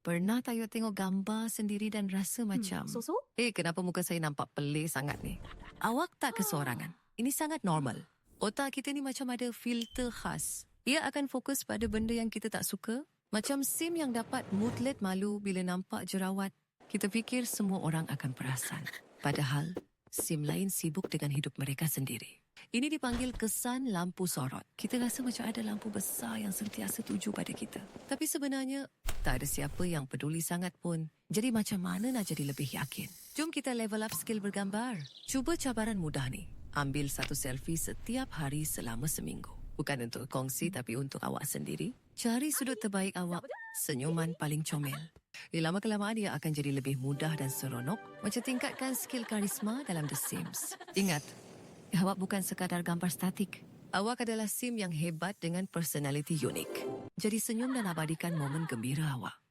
Pernah tak you tengok gambar sendiri dan rasa macam, So? kenapa muka saya nampak pelik sangat ni? Awak tak keseorangan. Ini sangat normal. Otak kita ni macam ada filter khas. Ia akan fokus pada benda yang kita tak suka. Macam Sim yang dapat mutlet malu bila nampak jerawat. Kita fikir semua orang akan perasan. Padahal, Sim lain sibuk dengan hidup mereka sendiri. Ini dipanggil kesan lampu sorot. Kita rasa macam ada lampu besar yang sentiasa tuju pada kita. Tapi sebenarnya, tak ada siapa yang peduli sangat pun. Jadi macam mana nak jadi lebih yakin? Jom kita level up skill bergambar. Cuba cabaran mudah ni. Ambil satu selfie setiap hari selama seminggu. Bukan untuk kongsi tapi untuk awak sendiri. Cari sudut terbaik awak. Senyuman paling comel. Lama-kelamaan ia akan jadi lebih mudah dan seronok. Macam tingkatkan skill karisma dalam The Sims. Ingat, awak bukan sekadar gambar statik. Awak adalah Sim yang hebat dengan personality unik. Jadi senyum dan abadikan momen gembira awak.